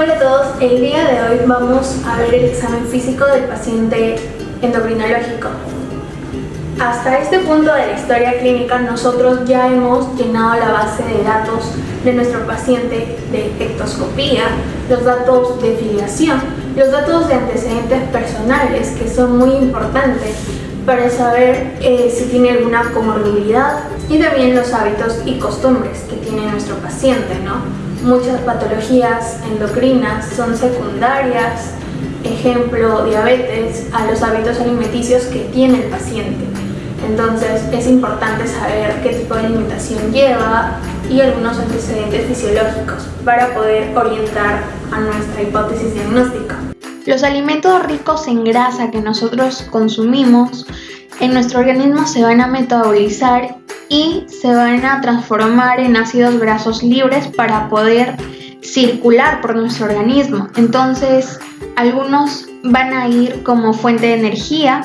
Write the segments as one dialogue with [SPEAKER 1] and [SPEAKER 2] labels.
[SPEAKER 1] Hola a todos, el día de hoy vamos a ver el examen físico del paciente endocrinológico. Hasta este punto de la historia clínica nosotros ya hemos llenado la base de datos de nuestro paciente de ectoscopía, los datos de filiación, los datos de antecedentes personales que son muy importantes para saber si tiene alguna comorbilidad y también los hábitos y costumbres que tiene nuestro paciente, ¿no? Muchas patologías endocrinas son secundarias, ejemplo, diabetes, a los hábitos alimenticios que tiene el paciente. Entonces es importante saber qué tipo de alimentación lleva y algunos antecedentes fisiológicos para poder orientar a nuestra hipótesis diagnóstica.
[SPEAKER 2] Los alimentos ricos en grasa que nosotros consumimos en nuestro organismo se van a metabolizar y se van a transformar en ácidos grasos libres para poder circular por nuestro organismo. Entonces, algunos van a ir como fuente de energía,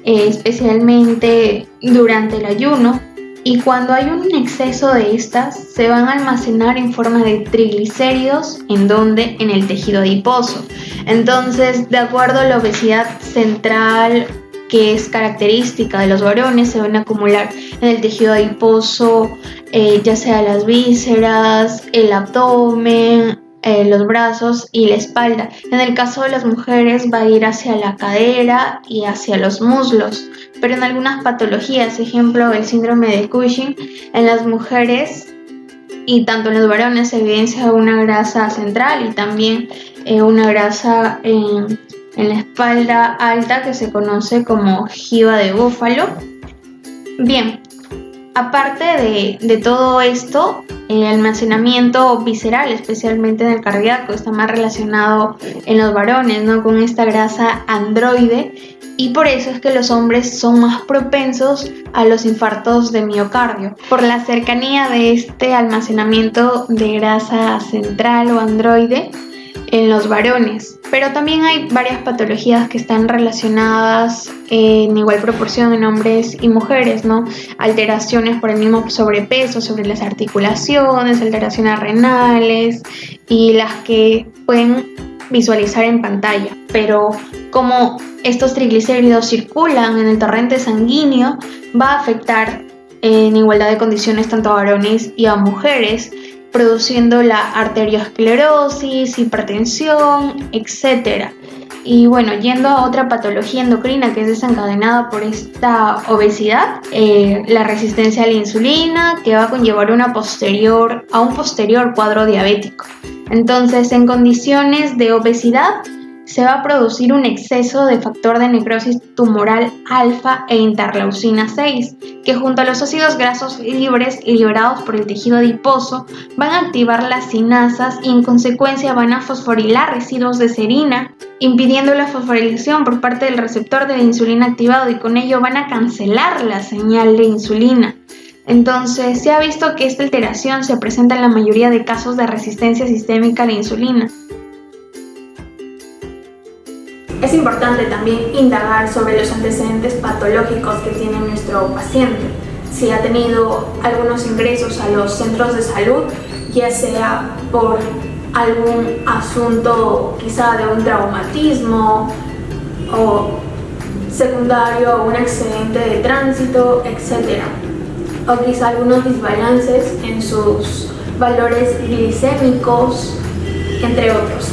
[SPEAKER 2] especialmente durante el ayuno, y cuando hay un exceso de estas, se van a almacenar en forma de triglicéridos, ¿en dónde? En el tejido adiposo. Entonces, de acuerdo a la obesidad central que es característica de los varones, se van a acumular en el tejido adiposo, ya sea las vísceras, el abdomen, los brazos y la espalda. En el caso de las mujeres va a ir hacia la cadera y hacia los muslos, pero en algunas patologías, ejemplo el síndrome de Cushing, en las mujeres y tanto en los varones se evidencia una grasa central y también una grasa en la espalda alta que se conoce como jiba de búfalo. Bien, aparte de todo esto, el almacenamiento visceral, especialmente en el cardíaco, está más relacionado en los varones, ¿no? Con esta grasa androide, y por eso es que los hombres son más propensos a los infartos de miocardio, por la cercanía de este almacenamiento de grasa central o androide en los varones. Pero también hay varias patologías que están relacionadas en igual proporción en hombres y mujeres, ¿no? Alteraciones por el mismo sobrepeso sobre las articulaciones, alteraciones renales y las que pueden visualizar en pantalla. Pero como estos triglicéridos circulan en el torrente sanguíneo, va a afectar en igualdad de condiciones tanto a varones y a mujeres, produciendo la arteriosclerosis, hipertensión, etc. Y bueno, yendo a otra patología endocrina que es desencadenada por esta obesidad, la resistencia a la insulina, que va a conllevar a un posterior cuadro diabético. Entonces, en condiciones de obesidad, se va a producir un exceso de factor de necrosis tumoral alfa e interleucina 6, que junto a los ácidos grasos libres liberados por el tejido adiposo van a activar las cinasas y en consecuencia van a fosforilar residuos de serina, impidiendo la fosforilación por parte del receptor de la insulina activado, y con ello van a cancelar la señal de insulina. Entonces, se ha visto que esta alteración se presenta en la mayoría de casos de resistencia sistémica a la insulina.
[SPEAKER 1] Es importante también indagar sobre los antecedentes patológicos que tiene nuestro paciente. Si ha tenido algunos ingresos a los centros de salud, ya sea por algún asunto quizá de un traumatismo o secundario a un accidente de tránsito, etc. O quizá algunos desbalances en sus valores glicémicos, entre otros.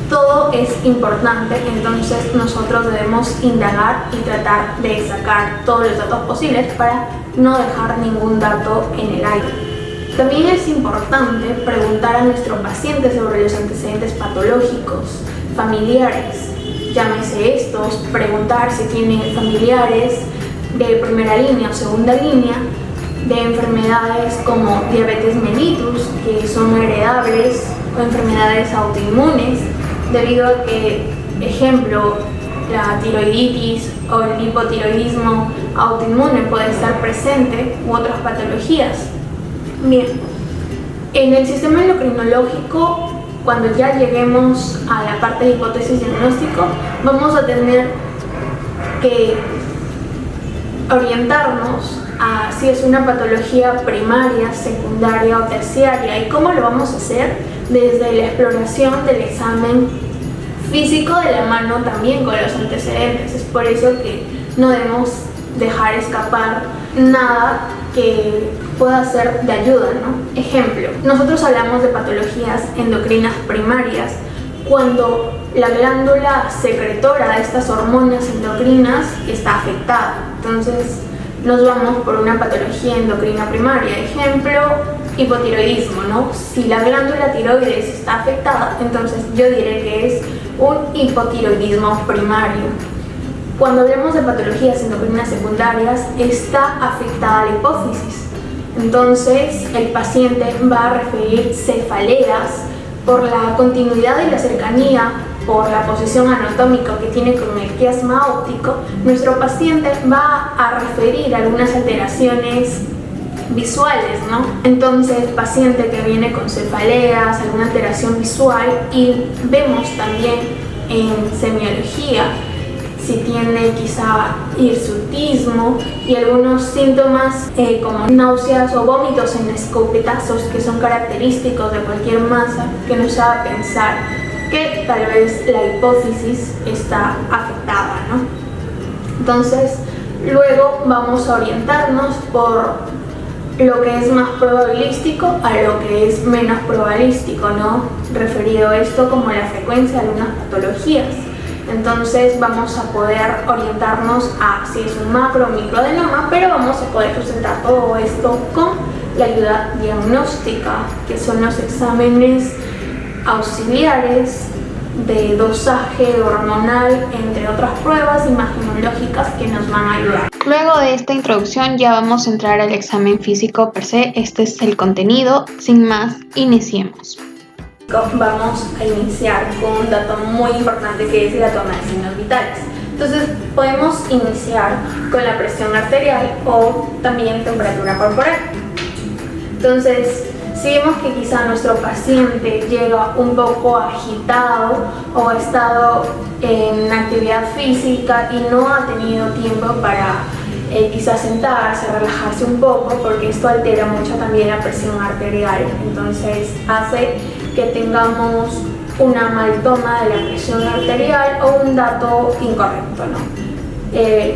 [SPEAKER 1] Todo es importante, entonces nosotros debemos indagar y tratar de sacar todos los datos posibles para no dejar ningún dato en el aire. También es importante preguntar a nuestro paciente sobre los antecedentes patológicos, familiares, llámese estos, preguntar si tiene familiares de primera línea o segunda línea, de enfermedades como diabetes mellitus, que son heredables, o enfermedades autoinmunes, debido a que, ejemplo, la tiroiditis o el hipotiroidismo autoinmune puede estar presente, u otras patologías. Bien, en el sistema endocrinológico, cuando ya lleguemos a la parte de hipótesis diagnóstico, vamos a tener que orientarnos a si es una patología primaria, secundaria o terciaria. ¿Y cómo lo vamos a hacer? Desde la exploración del examen físico de la mano también con los antecedentes. Es por eso que no debemos dejar escapar nada que pueda ser de ayuda, ¿no? Ejemplo, nosotros hablamos de patologías endocrinas primarias cuando la glándula secretora de estas hormonas endocrinas está afectada. Entonces nos vamos por una patología endocrina primaria. Ejemplo, hipotiroidismo, ¿no? Si la glándula tiroides está afectada, entonces yo diré que es un hipotiroidismo primario. Cuando hablamos de patologías endocrinas secundarias, está afectada la hipófisis. Entonces el paciente va a referir cefaleas por la continuidad y la cercanía, por la posición anatómica que tiene con el quiasma óptico. Nuestro paciente va a referir algunas alteraciones visuales, ¿no? Entonces, paciente que viene con cefaleas, alguna alteración visual, y vemos también en semiología si tiene quizá hirsutismo y algunos síntomas como náuseas o vómitos en escopetazos que son característicos de cualquier masa, que nos haga pensar que tal vez la hipófisis está afectada, ¿no? Entonces, luego vamos a orientarnos por lo que es más probabilístico a lo que es menos probabilístico, ¿no? Referido a esto como la frecuencia de algunas patologías. Entonces vamos a poder orientarnos a si es un macro o microadenoma, pero vamos a poder sustentar todo esto con la ayuda diagnóstica, que son los exámenes auxiliares de dosaje hormonal, entre otras pruebas imagenológicas que nos van a ayudar.
[SPEAKER 2] Luego de esta introducción ya vamos a entrar al examen físico per se. Este es el contenido. Sin más, iniciemos.
[SPEAKER 1] Vamos a iniciar con un dato muy importante que es la toma de signos vitales. Entonces podemos iniciar con la presión arterial o también temperatura corporal. Entonces, si vemos que quizá nuestro paciente llega un poco agitado o ha estado en actividad física y no ha tenido tiempo para quizás sentarse, relajarse un poco, porque esto altera mucho también la presión arterial, entonces hace que tengamos una mal toma de la presión arterial o un dato incorrecto, ¿no?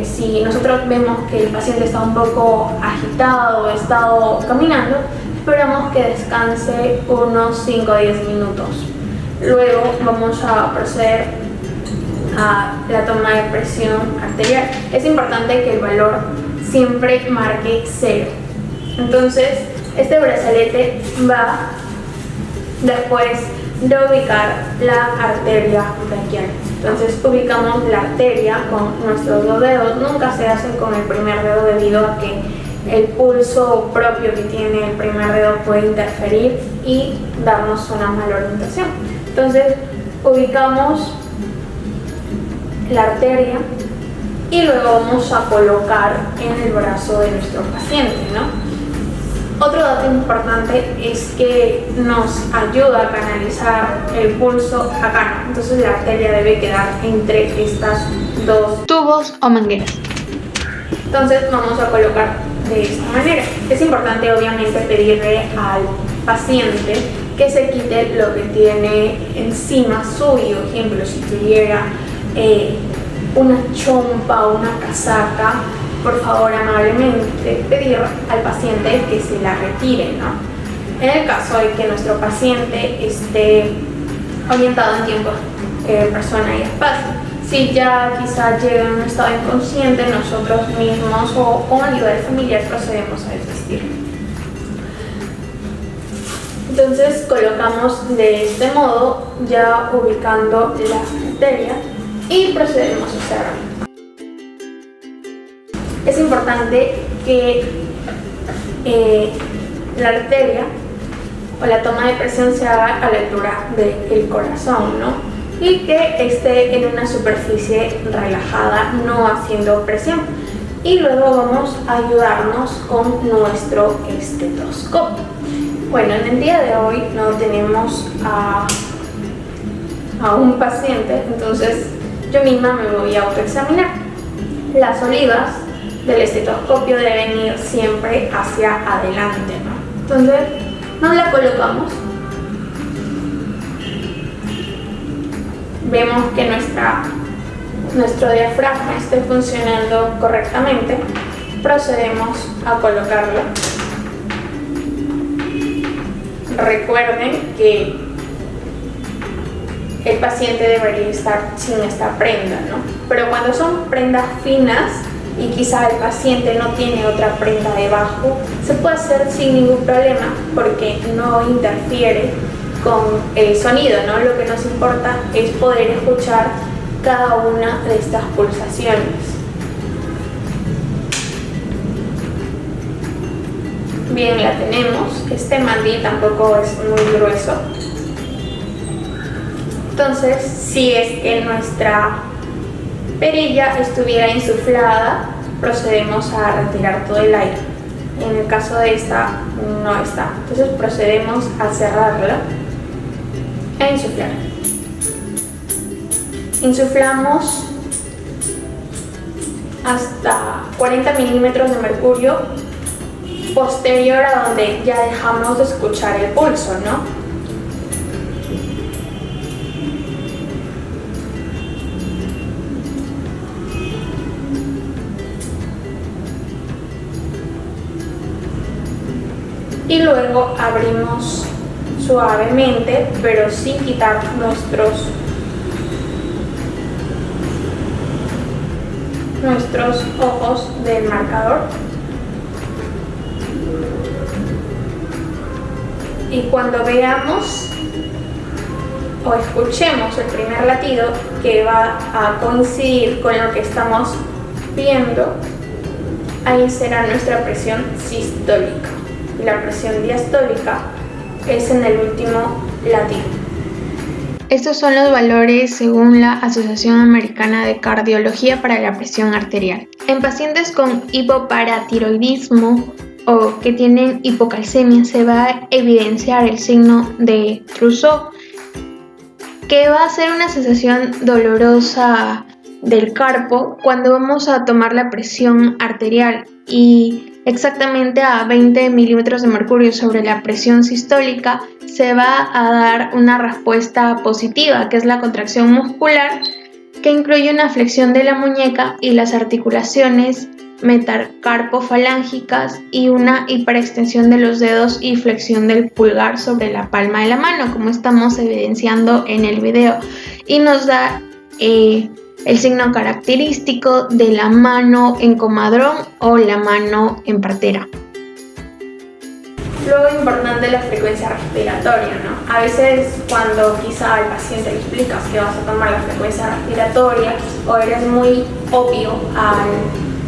[SPEAKER 1] Si nosotros vemos que el paciente está un poco agitado, ha estado caminando, esperamos que descanse unos 5 o 10 minutos. Luego vamos a proceder a la toma de presión arterial. Es importante que el valor siempre marque 0. Entonces, este brazalete va después de ubicar la arteria braquial. Entonces, ubicamos la arteria con nuestros 2 dedos. Nunca se hace con el primer dedo debido a que el pulso propio que tiene el primer dedo puede interferir y darnos una mala orientación. Entonces, ubicamos la arteria y luego vamos a colocar en el brazo de nuestro paciente, ¿no? Otro dato importante es que nos ayuda a canalizar el pulso acá, ¿no? Entonces la arteria debe quedar entre estas dos
[SPEAKER 2] tubos o mangueras.
[SPEAKER 1] Entonces vamos a colocar de esta manera. Es importante obviamente pedirle al paciente que se quite lo que tiene encima suyo. Por ejemplo, si tuviera una chompa o una casaca, por favor amablemente pedir al paciente que se la retire, ¿no? En el caso de que nuestro paciente esté orientado en tiempo, persona y espacio. Si ya quizá llega en un estado inconsciente, nosotros mismos o con ayuda del familiar procedemos a desvestir. Entonces colocamos de este modo, ya ubicando la arteria, y procedemos a cerrar. Es importante que la arteria o la toma de presión se haga a la altura del corazón, ¿no? Y que esté en una superficie relajada, no haciendo presión. Y luego vamos a ayudarnos con nuestro estetoscopio. Bueno, en el día de hoy no tenemos a un paciente, entonces yo misma me voy a autoexaminar. Las olivas del estetoscopio deben ir siempre hacia adelante, ¿no? Entonces nos la colocamos, vemos que nuestro diafragma esté funcionando correctamente, procedemos a colocarlo. Recuerden que el paciente debería estar sin esta prenda, ¿no? Pero cuando son prendas finas y quizá el paciente no tiene otra prenda debajo, se puede hacer sin ningún problema porque no interfiere con el sonido, ¿no? Lo que nos importa es poder escuchar cada una de estas pulsaciones. Bien, la tenemos. Este mandil tampoco es muy grueso. Entonces, si es que nuestra perilla estuviera insuflada, procedemos a retirar todo el aire. En el caso de esta, no está. Entonces procedemos a cerrarla e insuflar. Insuflamos hasta 40 milímetros de mercurio, posterior a donde ya dejamos de escuchar el pulso, ¿no? Y luego abrimos suavemente, pero sin quitar nuestros ojos del marcador. Y cuando veamos o escuchemos el primer latido que va a coincidir con lo que estamos viendo, ahí será nuestra presión sistólica. Y la presión diastólica es en el último latido.
[SPEAKER 2] Estos son los valores según la Asociación Americana de Cardiología para la presión arterial. En pacientes con hipoparatiroidismo o que tienen hipocalcemia se va a evidenciar el signo de Trousseau, que va a ser una sensación dolorosa del carpo cuando vamos a tomar la presión arterial, y exactamente a 20 milímetros de mercurio sobre la presión sistólica se va a dar una respuesta positiva, que es la contracción muscular, que incluye una flexión de la muñeca y las articulaciones metacarpofalángicas y una hiperextensión de los dedos y flexión del pulgar sobre la palma de la mano, como estamos evidenciando en el video, y nos da el signo característico de la mano en comadrón o la mano en partera.
[SPEAKER 1] Luego, importante la frecuencia respiratoria, ¿no? A veces cuando quizá al paciente le explicas que vas a tomar la frecuencia respiratoria o eres muy obvio al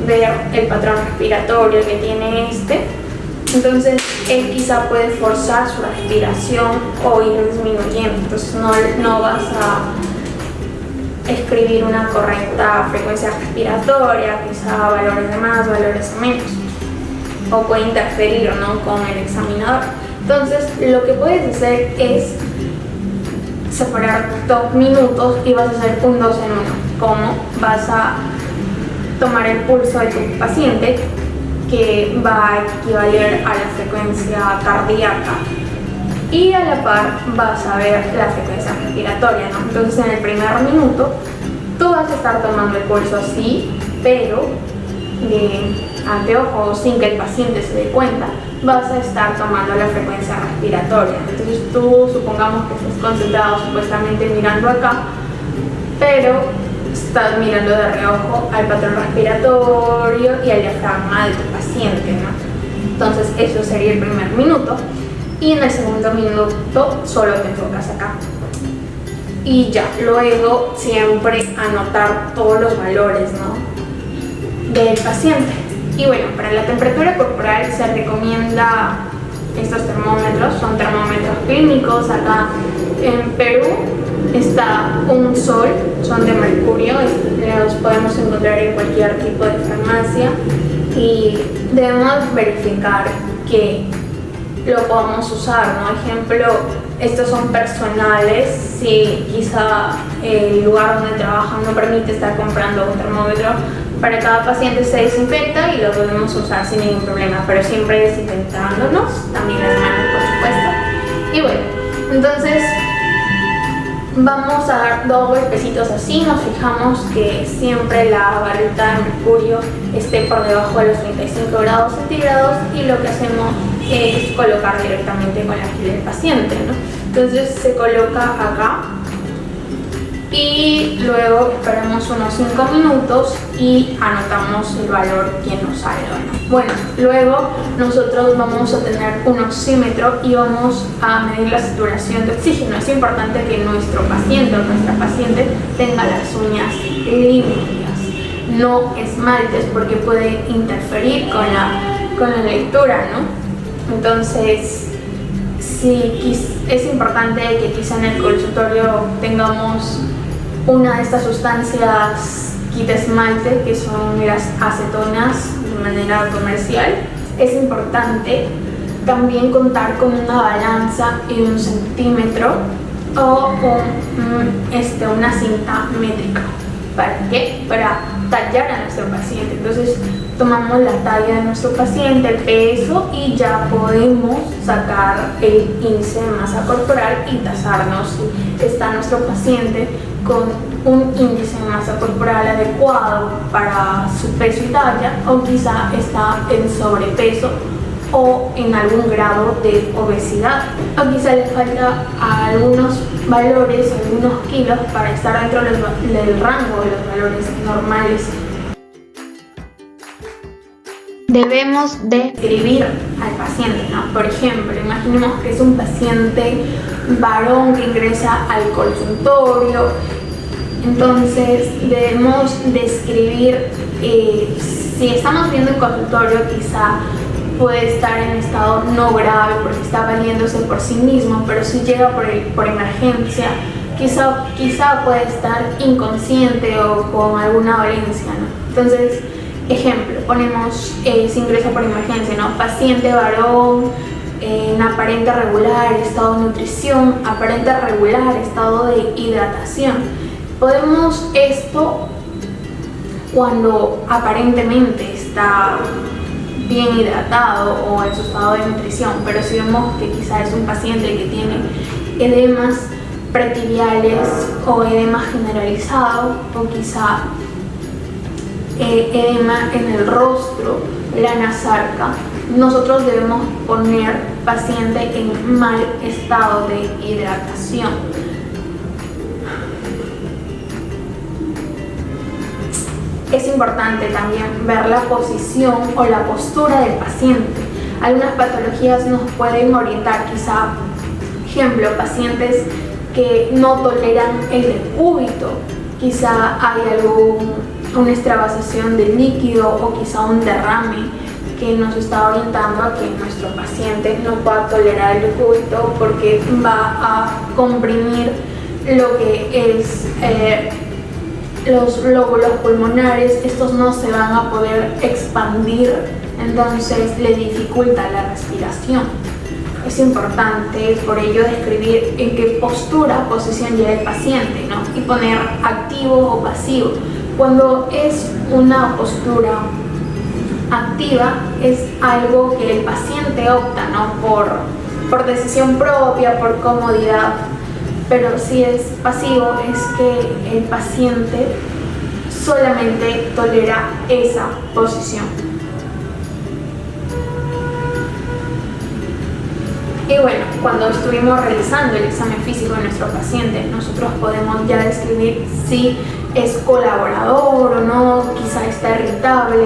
[SPEAKER 1] ver el patrón respiratorio que tiene entonces él quizá puede forzar su respiración o ir disminuyendo, entonces no vas a escribir una correcta frecuencia respiratoria, quizá valores de más, valores de menos, o puede interferir, ¿no?, con el examinador. Entonces lo que puedes hacer es separar 2 minutos y vas a hacer un 2 en 1. ¿Cómo? Vas a tomar el pulso de tu paciente, que va a equivaler a la frecuencia cardíaca, y a la par vas a ver la frecuencia respiratoria, ¿no? Entonces en el primer minuto tú vas a estar tomando el pulso así, pero de anteojo, sin que el paciente se dé cuenta, vas a estar tomando la frecuencia respiratoria. Entonces tú, supongamos que estés concentrado supuestamente mirando acá, pero estás mirando de reojo al patrón respiratorio y al diafragma de tu paciente, ¿no? Entonces eso sería el primer minuto. Y en el segundo minuto solo te enfocas acá. Y ya, luego siempre anotar todos los valores, ¿no?, del paciente. Y bueno, para la temperatura corporal se recomienda estos termómetros, son termómetros clínicos. Acá en Perú está Un Sol, son de mercurio, los podemos encontrar en cualquier tipo de farmacia y debemos verificar que lo podamos usar, ¿no? Ejemplo, estos son personales. Si quizá el lugar donde trabajan no permite estar comprando un termómetro, Para cada paciente se desinfecta y lo volvemos a usar sin ningún problema, pero siempre desinfectándonos, también las manos por supuesto. Y bueno, entonces vamos a dar 2 golpecitos así, nos fijamos que siempre la barrita de mercurio esté por debajo de los 35 grados centígrados y lo que hacemos es colocar directamente con la piel del paciente, ¿no? Entonces se coloca acá y luego esperamos unos 5 minutos y anotamos el valor que nos salga, ¿no? Bueno, luego nosotros vamos a tener un oxímetro y vamos a medir la saturación de oxígeno. Es importante que nuestro paciente o nuestra paciente tenga las uñas limpias, no esmaltes, porque puede interferir con la lectura, ¿no? Entonces, sí, es importante que quizá en el consultorio tengamos una de estas sustancias quita esmalte, que son las acetonas de manera comercial. Es importante también contar con una balanza y un centímetro o una cinta métrica. ¿Para qué? Para tallar a nuestro paciente. Entonces tomamos la talla de nuestro paciente, el peso, y ya podemos sacar el índice de masa corporal y tasarnos si está nuestro paciente con un índice de masa corporal adecuado para su peso y talla, o quizá está en sobrepeso o en algún grado de obesidad, o quizá le falta algunos valores, algunos kilos para estar dentro del rango de los valores normales.
[SPEAKER 2] Debemos de
[SPEAKER 1] Describir al paciente, ¿no? Por ejemplo, imaginemos que es un paciente varón que ingresa al consultorio. Entonces debemos describir, si estamos viendo un consultorio, quizá puede estar en estado no grave porque está valiéndose por sí mismo, pero si llega por emergencia, quizá puede estar inconsciente o con alguna dolencia, ¿no? Entonces, ejemplo, ponemos si ingresa por emergencia, ¿no? Paciente varón, en aparente regular estado de nutrición, aparente regular estado de hidratación. Podemos esto cuando aparentemente está bien hidratado o en su estado de nutrición, pero si vemos que quizá es un paciente que tiene edemas pretibiales o edema generalizado, o quizá edema en el rostro, la nasarca, nosotros debemos poner paciente en mal estado de hidratación. Es importante también ver la posición o la postura del paciente. Algunas patologías nos pueden orientar, quizá, ejemplo, pacientes que no toleran el decúbito, quizá hay una extravasación de líquido o quizá un derrame que nos está orientando a que nuestro paciente no pueda tolerar el decúbito porque va a comprimir lo que es los lóbulos pulmonares. Estos no se van a poder expandir, entonces le dificulta la respiración. Es importante por ello describir en qué posición llega el paciente, ¿no? Y poner activo o pasivo. Cuando es una postura activa es algo que el paciente opta, ¿no? Por decisión propia, por comodidad. Pero si es pasivo es que el paciente solamente tolera esa posición. Y bueno, cuando estuvimos realizando el examen físico de nuestro paciente, nosotros podemos ya describir si es colaborador o no, quizá está irritable.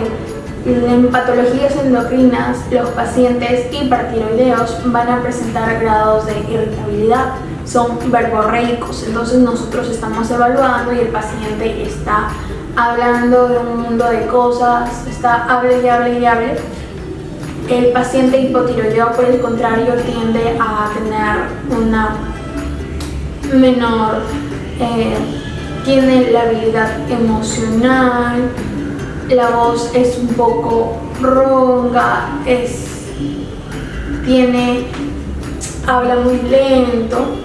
[SPEAKER 1] En patologías endocrinas, los pacientes hipertiroideos van a presentar grados de irritabilidad, son verborreicos, entonces nosotros estamos evaluando y el paciente está hablando de un mundo de cosas, está hable y hable y hable. El paciente hipotiroideo, por el contrario, tiende a tener una menor, tiene la habilidad emocional, la voz es un poco ronca, habla muy lento.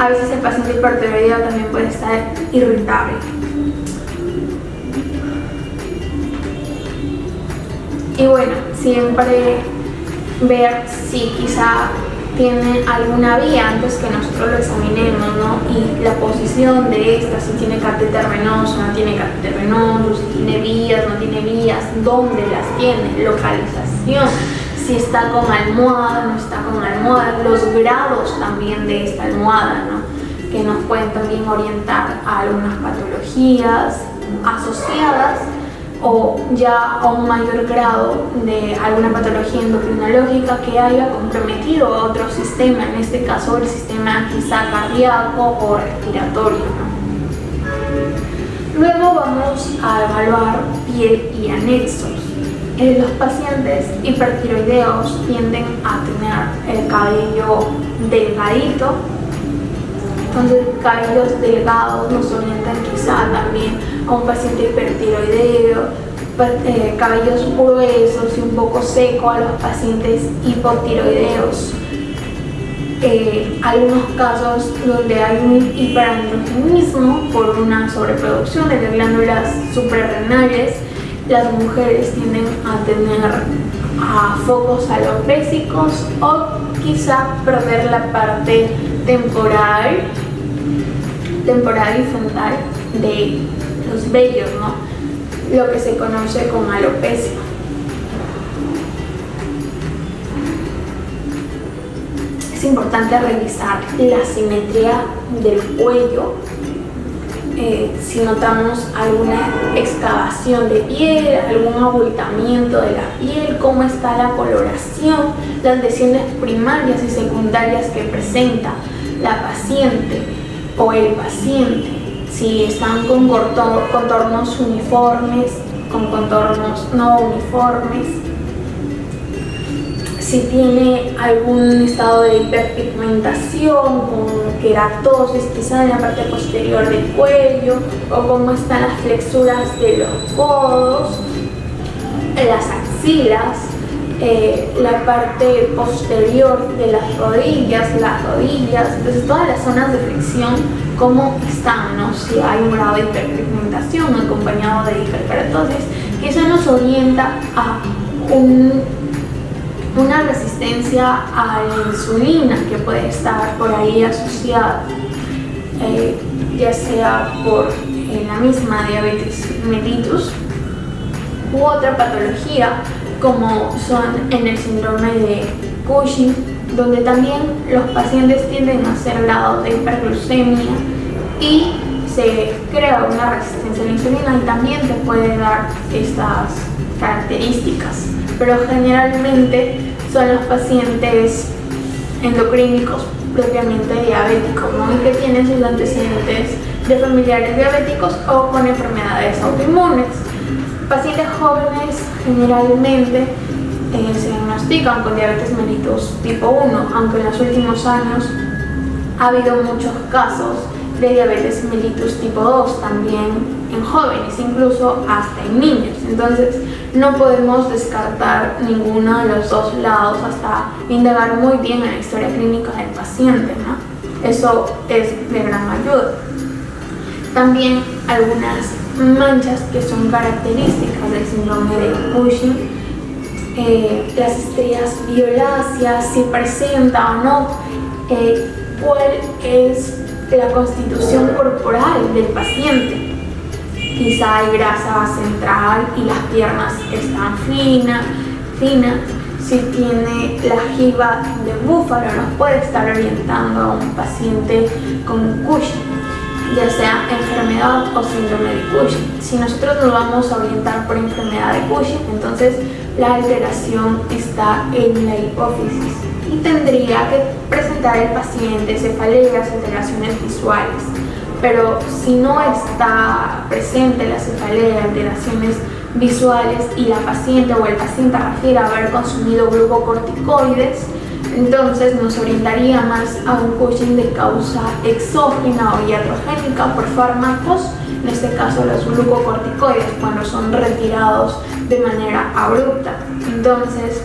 [SPEAKER 1] A veces el paciente hipertiroideo también puede estar irritable. Y bueno, siempre ver si quizá tiene alguna vía antes que nosotros lo examinemos, ¿no? Y la posición de esta, si tiene catéter venoso, no tiene catéter venoso, si tiene vías, no tiene vías, dónde las tiene, localización, si está con almohada, no está con almohada, los grados también de esta almohada, ¿no? Que nos pueden también orientar a algunas patologías asociadas o ya a un mayor grado de alguna patología endocrinológica que haya comprometido a otro sistema, en este caso el sistema quizá cardíaco o respiratorio, ¿no? Luego vamos a evaluar piel y anexos. Los pacientes hipertiroideos tienden a tener el cabello delgadito, entonces cabellos delgados nos orientan quizá también a un paciente hipertiroideo, cabellos gruesos y un poco seco a los pacientes hipotiroideos. Algunos casos donde hay un hiperandrogenismo por una sobreproducción de las glándulas suprarrenales, las mujeres tienden a tener focos alopécicos o quizá perder la parte temporal y frontal de los vellos, ¿no? Lo que se conoce como alopecia. Es importante revisar la simetría del cuello. Si notamos alguna excavación de piel, algún abultamiento de la piel, cómo está la coloración, las lesiones primarias y secundarias que presenta la paciente o el paciente, si están con contornos uniformes, con contornos no uniformes, si tiene algún estado de hiperpigmentación, con queratosis quizá en la parte posterior del cuello, o cómo están las flexuras de los codos, las axilas, la parte posterior de las rodillas, entonces todas las zonas de flexión, cómo están, ¿no? Si hay un grado de hiperpigmentación acompañado de hiperkeratosis, que eso nos orienta a una resistencia a la insulina que puede estar por ahí asociada, ya sea por la misma diabetes mellitus u otra patología como son en el síndrome de Cushing, donde también los pacientes tienden a hacer grados de hiperglucemia y se crea una resistencia a la insulina y también te puede dar estas características, pero generalmente son los pacientes endocrínicos propiamente diabéticos, ¿no? Y que tienen sus antecedentes de familiares diabéticos o con enfermedades autoinmunes. Pacientes jóvenes generalmente se diagnostican con diabetes mellitus tipo 1, aunque en los últimos años ha habido muchos casos de diabetes mellitus tipo 2 también en jóvenes, incluso hasta en niños. Entonces no podemos descartar ninguno de los dos lados hasta indagar muy bien en la historia clínica del paciente, ¿no? Eso es de gran ayuda. También algunas manchas que son características del síndrome de Cushing, las estrías violáceas, si presenta o no, cuál es la constitución corporal del paciente. Quizá hay grasa central y las piernas están finas. Si tiene la jiba de búfalo, nos puede estar orientando a un paciente con Cushing, ya sea enfermedad o síndrome de Cushing. Si nosotros nos vamos a orientar por enfermedad de Cushing, entonces la alteración está en la hipófisis y tendría que presentar el paciente cefaleas, alteraciones visuales. Pero si no está presente la cefalea, alteraciones visuales y la paciente o el paciente refiere a haber consumido glucocorticoides, entonces nos orientaría más a un Cushing de causa exógena o iatrogénica por fármacos, en este caso los glucocorticoides, cuando son retirados de manera abrupta. Entonces,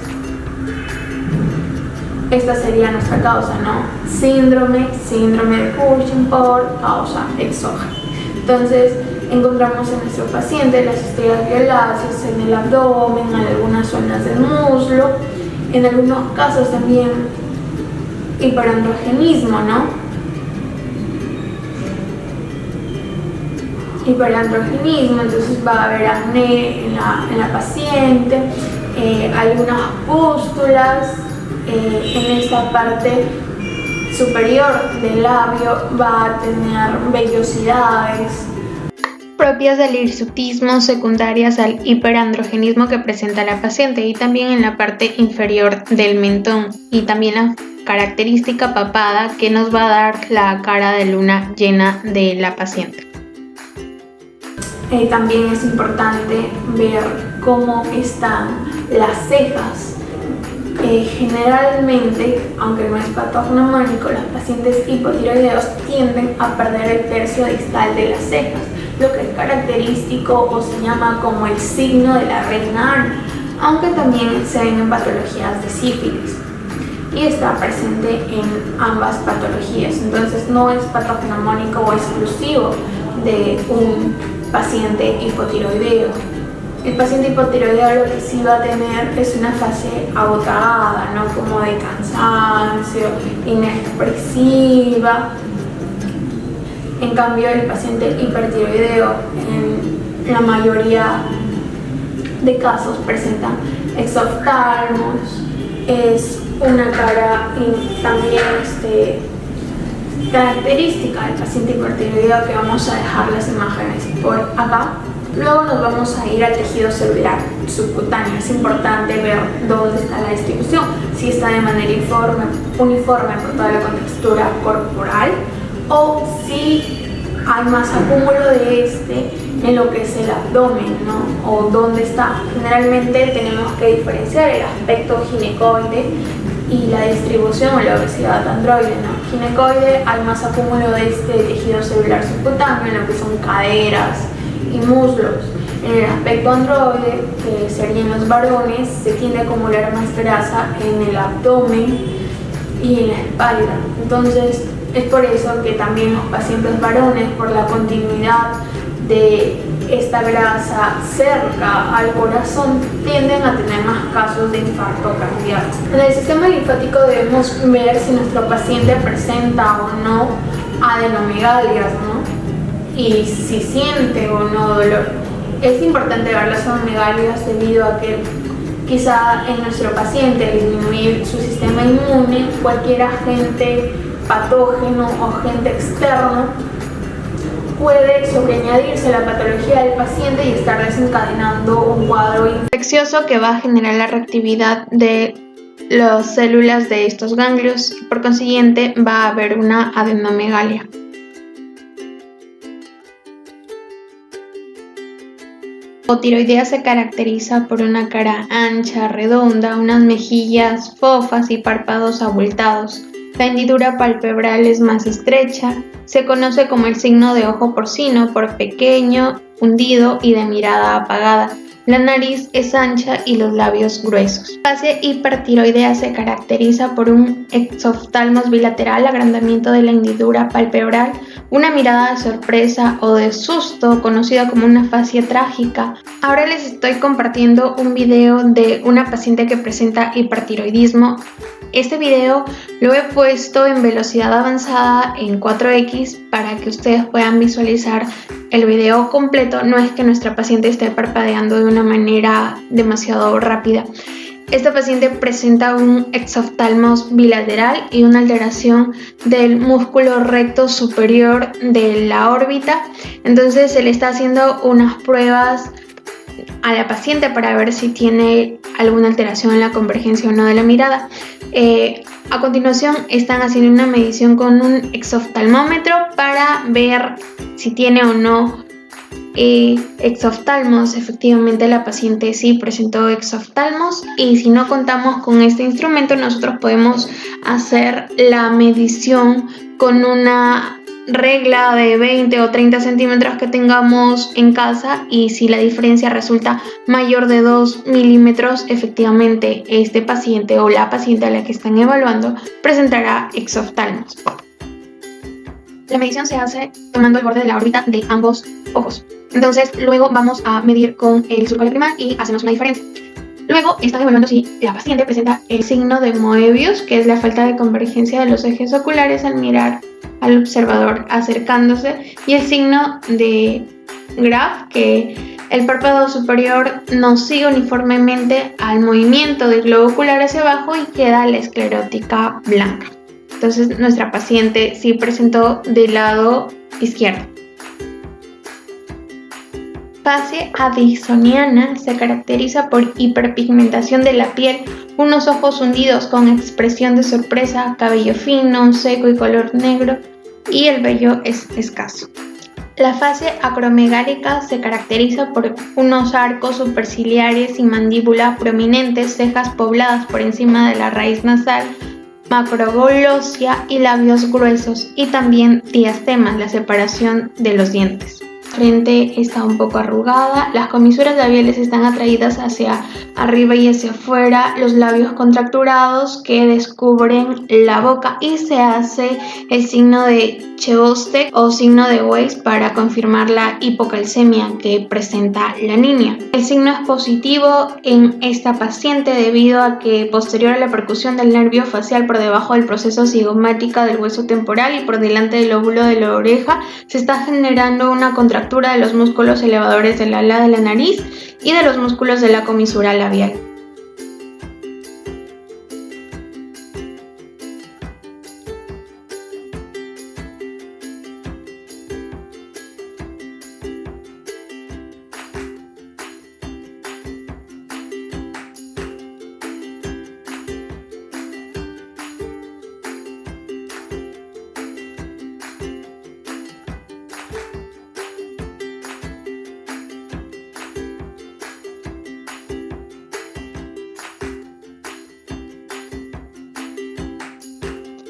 [SPEAKER 1] esta sería nuestra causa, ¿no? Síndrome de Cushing por causa exógena. Entonces, encontramos en nuestro paciente las estrellas violáceas en el abdomen, en algunas zonas del muslo, en algunos casos también hiperandrogenismo, ¿no? Hiperandrogenismo, entonces va a haber acné en la paciente, algunas pústulas en esta parte superior del labio, va a tener vellosidades
[SPEAKER 2] propias del hirsutismo, secundarias al hiperandrogenismo que presenta la paciente, y también en la parte inferior del mentón, y también la característica papada que nos va a dar la cara de luna llena de la paciente.
[SPEAKER 1] También es importante ver cómo están las cejas. Generalmente, aunque no es patognomónico, los pacientes hipotiroideos tienden a perder el tercio distal de las cejas, lo que es característico o se llama como el signo de la reina Ana, aunque también se ven en patologías de sífilis y está presente en ambas patologías. Entonces no es patognomónico o exclusivo de un paciente hipotiroideo. El paciente hipotiroideo lo que sí va a tener es una fase agotada, ¿no? Como de cansancio, inexpresiva. En cambio, el paciente hipertiroideo en la mayoría de casos presenta exoftalmos, es una cara también característica del paciente hipertiroideo, que vamos a dejar las imágenes por acá. Luego nos vamos a ir al tejido celular subcutáneo. Es importante ver dónde está la distribución, si está de manera uniforme por toda la contextura corporal o si hay más acúmulo de en lo que es el abdomen, ¿no? O dónde está. Generalmente tenemos que diferenciar el aspecto ginecoide y la distribución o la obesidad androide, ¿no? Ginecoide, hay más acúmulo de tejido celular subcutáneo en lo que son caderas y muslos. En el aspecto androide, que serían los varones, se tiende a acumular más grasa en el abdomen y en la espalda. Entonces es por eso que también los pacientes varones, por la continuidad de esta grasa cerca al corazón, tienden a tener más casos de infarto cardíaco. En el sistema linfático debemos ver si nuestro paciente presenta o no adenomegalias, ¿no? Y si siente o no dolor. Es importante ver las adenomegalias debido a que quizá en nuestro paciente, al disminuir su sistema inmune, cualquier agente patógeno o agente externo puede sobreañadirse a la patología del paciente y estar desencadenando un cuadro
[SPEAKER 2] infeccioso que va a generar la reactividad de las células de estos ganglios y por consiguiente va a haber una adenomegalia. La hipotiroidea se caracteriza por una cara ancha, redonda, unas mejillas fofas y párpados abultados. La hendidura palpebral es más estrecha. Se conoce como el signo de ojo porcino por pequeño, hundido y de mirada apagada. La nariz es ancha y los labios gruesos. La fase hipertiroidea se caracteriza por un exoftalmos bilateral, agrandamiento de la hendidura palpebral, una mirada de sorpresa o de susto, conocida como una fascia trágica. Ahora les estoy compartiendo un video de una paciente que presenta hipertiroidismo. Este video lo he puesto en velocidad avanzada en 4X para que ustedes puedan visualizar el video completo. No es que nuestra paciente esté parpadeando de una manera demasiado rápida. Esta paciente presenta un exoftalmos bilateral y una alteración del músculo recto superior de la órbita. Entonces se le está haciendo unas pruebas a la paciente para ver si tiene alguna alteración en la convergencia o no de la mirada. A continuación están haciendo una medición con un exoftalmómetro para ver si tiene o no exoftalmos. Efectivamente la paciente sí presentó exoftalmos, y si no contamos con este instrumento nosotros podemos hacer la medición con una regla de 20 o 30 centímetros que tengamos en casa, y si la diferencia resulta mayor de 2 milímetros, efectivamente este paciente o la paciente a la que están evaluando presentará exoftalmos. La medición se hace tomando el borde de la órbita de ambos ojos. Entonces, luego vamos a medir con el surco lacrimal y hacemos una diferencia. Luego están evaluando si la paciente presenta el signo de Moebius, que es la falta de convergencia de los ejes oculares al mirar al observador acercándose, y el signo de Graf, que el párpado superior no sigue uniformemente al movimiento del globo ocular hacia abajo y queda la esclerótica blanca. Entonces nuestra paciente sí presentó del lado izquierdo. Fase addisoniana se caracteriza por hiperpigmentación de la piel, unos ojos hundidos con expresión de sorpresa, cabello fino, seco y color negro, y el vello es escaso. La fase acromegálica se caracteriza por unos arcos superciliares y mandíbula prominentes, cejas pobladas por encima de la raíz nasal, macroglosia y labios gruesos, y también diastemas, la separación de los dientes. La frente está un poco arrugada, las comisuras labiales están atraídas hacia arriba y hacia afuera, los labios contracturados que descubren la boca, y se hace el signo de Chebostek o signo de Weiss para confirmar la hipocalcemia que presenta la niña. El signo es positivo en esta paciente debido a que posterior a la percusión del nervio facial por debajo del proceso cigomática del hueso temporal y por delante del lóbulo de la oreja se está generando una contractura de los músculos elevadores del ala de la nariz y de los músculos de la comisura labial.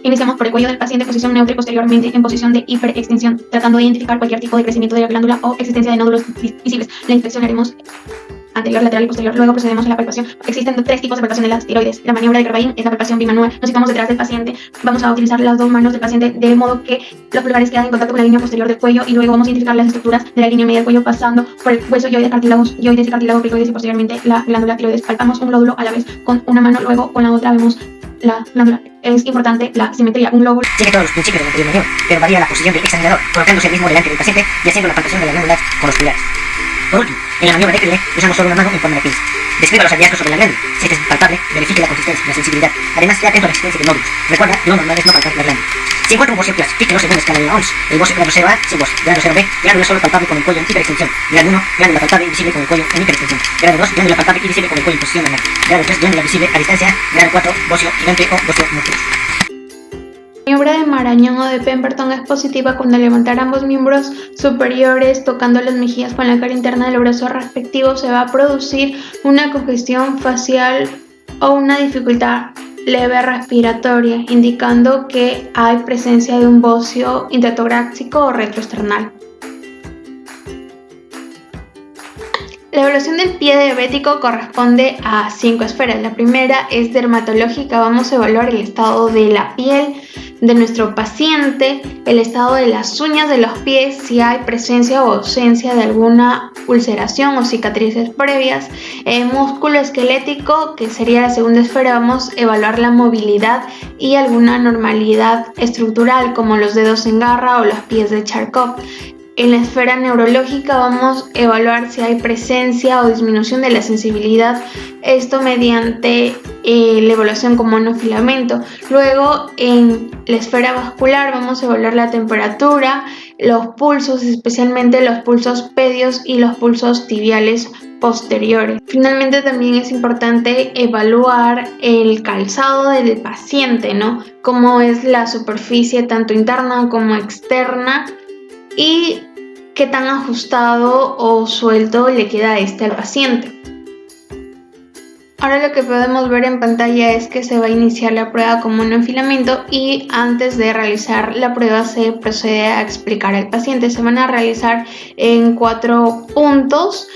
[SPEAKER 2] Iniciamos por el cuello del paciente, posición neutra y posteriormente en posición de hiperextensión, tratando de identificar cualquier tipo de crecimiento de la glándula o existencia de nódulos visibles. La inspección haremos anterior, lateral y posterior. Luego procedemos a la palpación. Existen 3 tipos de palpación de las tiroides. La maniobra de Carbain es la palpación bimanual. Nos situamos detrás del paciente. Vamos a utilizar las 2 manos del paciente de modo que los pulgares quedan en contacto con la línea posterior del cuello, y luego vamos a identificar las estructuras de la línea media del cuello pasando por el hueso yoides, cartílagos, yoides y cartílago cricoides, y posteriormente la glándula tiroides. Palpamos un nódulo a la vez con una mano, luego con la otra vemos la glándula. Es importante la simetría. Un lóbulo
[SPEAKER 3] sigue todos los principios del anterior mayor, pero varía la posición del examinador, colocándose el mismo delante del paciente y haciendo la palpación de las glándulas con los pulgares. Por último, en la maniobra de Kirle usamos solo una mano en forma de pinza. Describa los hallazgos sobre la glándula. Si este es palpable, verifique la consistencia, la sensibilidad. Además, esté atento a la existencia de nódulos. Recuerda, lo normal es no palpar la glándula. Si encuentra un bocio, clasifique según la escala de la OMS. El bocio grado 0A, sin bocio. Grado 0B, glándula solo palpable con el cuello en hiperextensión. Grado 1, glándula palpable y visible con el cuello en hiperextensión. Grado 2, glándula palpable y visible con el cuello en posición normal. Grado 3, glándula visible a distancia. Grado 4, bocio gigante o bocio múltiple.
[SPEAKER 2] La maniobra de Marañón o de Pemberton es positiva cuando al levantar ambos miembros superiores tocando las mejillas con la cara interna del brazo respectivo se va a producir una congestión facial o una dificultad leve respiratoria, indicando que hay presencia de un bocio intratorácico o retroesternal. La evaluación del pie diabético corresponde a 5 esferas. La primera es dermatológica. Vamos a evaluar el estado de la piel de nuestro paciente, el estado de las uñas de los pies, si hay presencia o ausencia de alguna ulceración o cicatrices previas. Músculo esquelético, que sería la segunda esfera, vamos a evaluar la movilidad y alguna normalidad estructural como los dedos en garra o los pies de Charcot. En la esfera neurológica vamos a evaluar si hay presencia o disminución de la sensibilidad, esto mediante la evaluación con monofilamento. Luego en la esfera vascular vamos a evaluar la temperatura, los pulsos, especialmente los pulsos pedios y los pulsos tibiales posteriores. Finalmente también es importante evaluar el calzado del paciente, ¿no? Cómo es la superficie tanto interna como externa y qué tan ajustado o suelto le queda al paciente. Ahora lo que podemos ver en pantalla es que se va a iniciar la prueba con monofilamento, y antes de realizar la prueba se procede a explicar al paciente. Se van a realizar en 4 puntos.